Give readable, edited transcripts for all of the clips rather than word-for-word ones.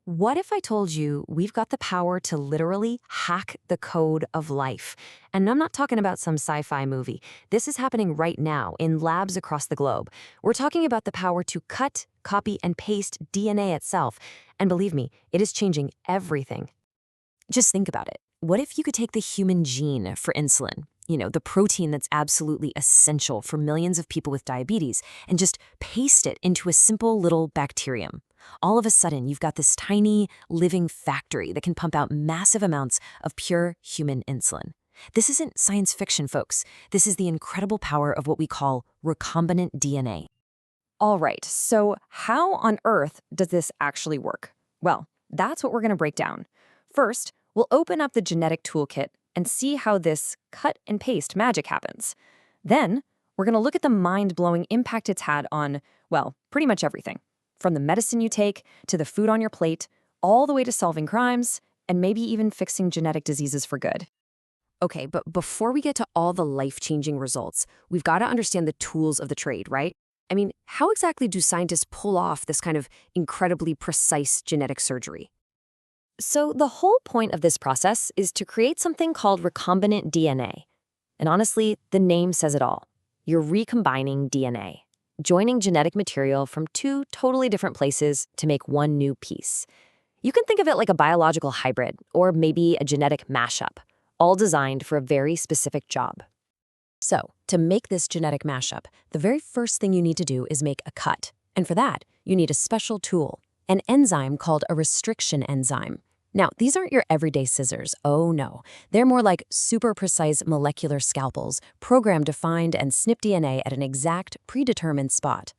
What if I told you we've got the power to literally hack the code of life? And I'm not talking about some sci fi movie. This is happening right now in labs across the globe. We're talking about the power to cut, copy, and paste DNA itself. And believe me, it is changing everything. Just think about it. What if you could take the human gene for insulin? The protein that's absolutely essential for millions of people with diabetes, and just paste it into a simple little bacterium. All of a sudden, you've got this tiny, living factory that can pump out massive amounts of pure human insulin. This isn't science fiction, folks. This is the incredible power of what we call recombinant DNA. All right, so how on earth does this actually work? Well, that's what we're going to break down. First, we'll open up the genetic toolkit and see how this cut and paste magic happens. Then, we're going to look at the mind-blowing impact it's had on, well, pretty much everything. From the medicine you take, to the food on your plate, all the way to solving crimes, and maybe even fixing genetic diseases for good. Okay, but before we get to all the life-changing results, we've got to understand the tools of the trade, right? I mean, how exactly do scientists pull off this kind of incredibly precise genetic surgery? So the whole point of this process is to create something called recombinant DNA. And honestly, the name says it all. You're recombining DNA, joining genetic material from two totally different places to make one new piece. You can think of it like a biological hybrid, or maybe a genetic mashup, all designed for a very specific job. So, to make this genetic mashup, the very first thing you need to do is make a cut. And for that, you need a special tool, an enzyme called a restriction enzyme. Now, these aren't your everyday scissors. Oh no. They're more like super precise molecular scalpels, programmed to find and snip DNA at an exact, predetermined spot.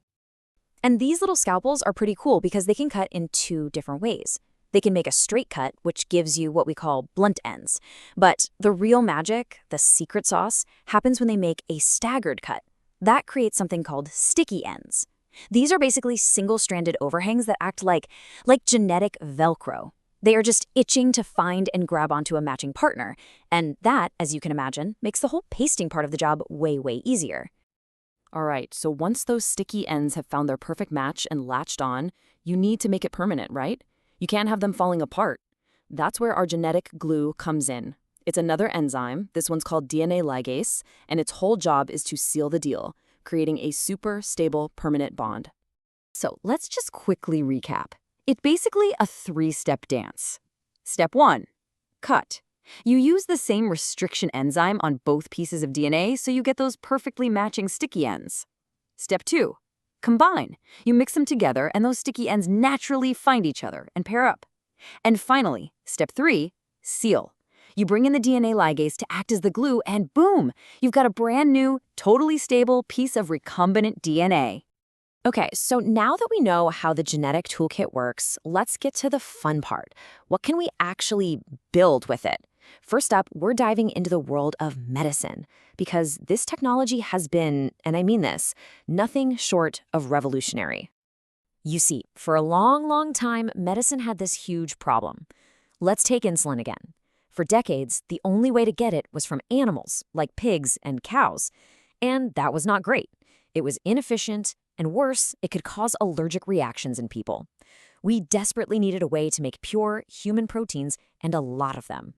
And these little scalpels are pretty cool because they can cut in two different ways. They can make a straight cut, which gives you what we call blunt ends. But the real magic, the secret sauce, happens when they make a staggered cut. That creates something called sticky ends. These are basically single-stranded overhangs that act like genetic Velcro. They are just itching to find and grab onto a matching partner. And that, as you can imagine, makes the whole pasting part of the job way, way easier. All right, so once those sticky ends have found their perfect match and latched on, you need to make it permanent, right? You can't have them falling apart. That's where our genetic glue comes in. It's another enzyme, this one's called DNA ligase, and its whole job is to seal the deal, creating a super stable, permanent bond. So let's just quickly recap. It's basically a three-step dance. Step 1, cut. You use the same restriction enzyme on both pieces of DNA so you get those perfectly matching sticky ends. Step 2, combine. You mix them together and those sticky ends naturally find each other and pair up. And finally, step 3, seal. You bring in the DNA ligase to act as the glue and boom, you've got a brand new, totally stable piece of recombinant DNA. Okay, so now that we know how the genetic toolkit works, let's get to the fun part. What can we actually build with it? First up, we're diving into the world of medicine, because this technology has been, and I mean this, nothing short of revolutionary. You see, for a long, long time, medicine had this huge problem. Let's take insulin again. For decades, the only way to get it was from animals, like pigs and cows. And that was not great. It was inefficient, and worse, it could cause allergic reactions in people. We desperately needed a way to make pure human proteins, and a lot of them.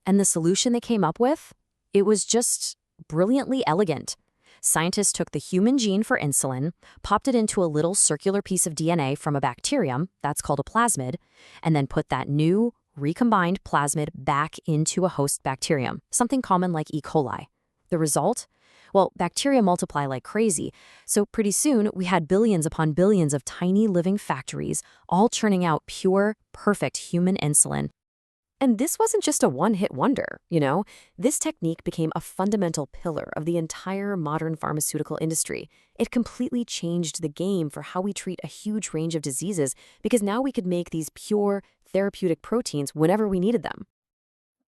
And the solution they came up with? It was just brilliantly elegant. Scientists took the human gene for insulin, popped it into a little circular piece of DNA from a bacterium, that's called a plasmid, and then put that new, recombined plasmid back into a host bacterium, something common like E. coli. The result? Well, bacteria multiply like crazy, so pretty soon we had billions upon billions of tiny living factories, all churning out pure, perfect human insulin. And this wasn't just a one-hit wonder, This technique became a fundamental pillar of the entire modern pharmaceutical industry. It completely changed the game for how we treat a huge range of diseases because now we could make these pure, therapeutic proteins whenever we needed them.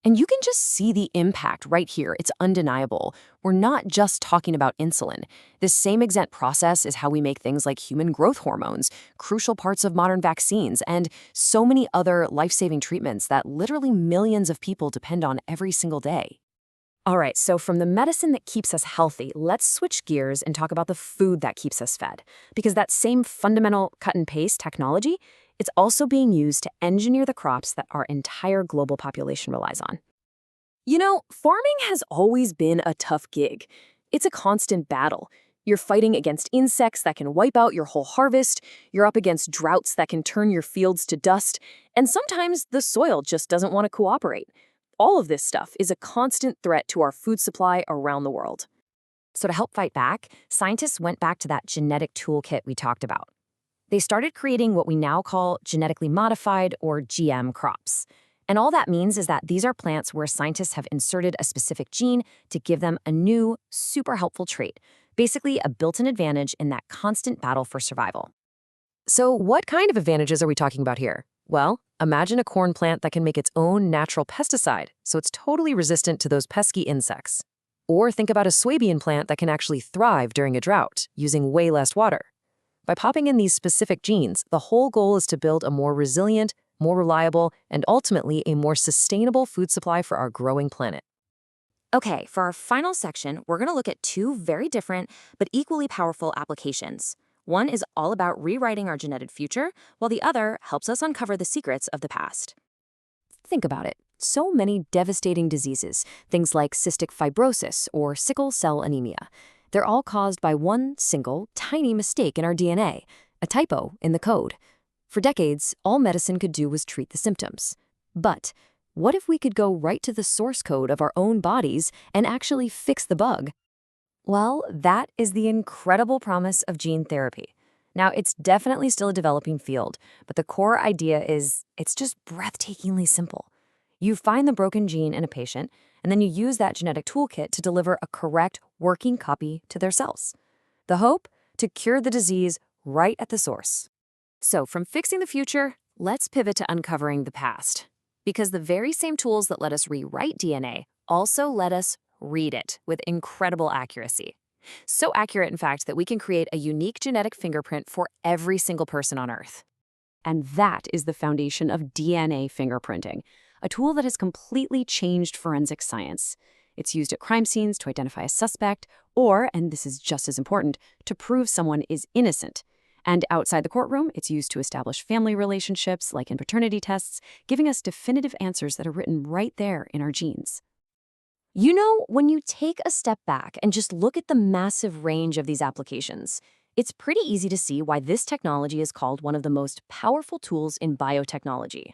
And you can just see the impact right here. It's undeniable. We're not just talking about insulin. This same exact process is how we make things like human growth hormones, crucial parts of modern vaccines, and so many other life-saving treatments that literally millions of people depend on every single day. All right, so from the medicine that keeps us healthy, let's switch gears and talk about the food that keeps us fed. Because that same fundamental cut and paste technology, It's also being used to engineer the crops that our entire global population relies on. Farming has always been a tough gig. It's a constant battle. You're fighting against insects that can wipe out your whole harvest, you're up against droughts that can turn your fields to dust, and sometimes the soil just doesn't want to cooperate. All of this stuff is a constant threat to our food supply around the world. So to help fight back, scientists went back to that genetic toolkit we talked about. They started creating what we now call genetically modified or GM crops. And all that means is that these are plants where scientists have inserted a specific gene to give them a new, super helpful trait, basically a built-in advantage in that constant battle for survival. So what kind of advantages are we talking about here? Well, imagine a corn plant that can make its own natural pesticide, so it's totally resistant to those pesky insects. Or think about a soybean plant that can actually thrive during a drought, using way less water. By popping in these specific genes, the whole goal is to build a more resilient, more reliable, and ultimately a more sustainable food supply for our growing planet. Okay, for our final section, we're going to look at two very different but equally powerful applications. One is all about rewriting our genetic future, while the other helps us uncover the secrets of the past. Think about it. So many devastating diseases, things like cystic fibrosis or sickle cell anemia, they're all caused by one single, tiny mistake in our DNA, a typo in the code. For decades, all medicine could do was treat the symptoms. But what if we could go right to the source code of our own bodies and actually fix the bug? Well, that is the incredible promise of gene therapy. Now, it's definitely still a developing field, but the core idea is it's just breathtakingly simple. You find the broken gene in a patient, and then you use that genetic toolkit to deliver a correct working copy to their cells. The hope? To cure the disease right at the source. So from fixing the future, let's pivot to uncovering the past. Because the very same tools that let us rewrite DNA also let us read it with incredible accuracy. So accurate, in fact, that we can create a unique genetic fingerprint for every single person on Earth. And that is the foundation of DNA fingerprinting, a tool that has completely changed forensic science. It's used at crime scenes to identify a suspect, or, and this is just as important, to prove someone is innocent. And outside the courtroom, it's used to establish family relationships, like in paternity tests, giving us definitive answers that are written right there in our genes. When you take a step back and just look at the massive range of these applications, it's pretty easy to see why this technology is called one of the most powerful tools in biotechnology.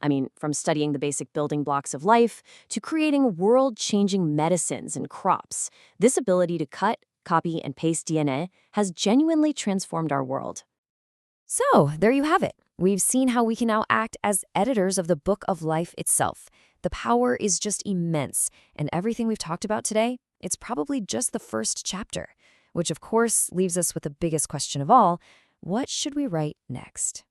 I mean, from studying the basic building blocks of life to creating world-changing medicines and crops, this ability to cut, copy, and paste DNA has genuinely transformed our world. So, there you have it. We've seen how we can now act as editors of the book of life itself. The power is just immense, and everything we've talked about today, it's probably just the first chapter, which of course leaves us with the biggest question of all: what should we write next?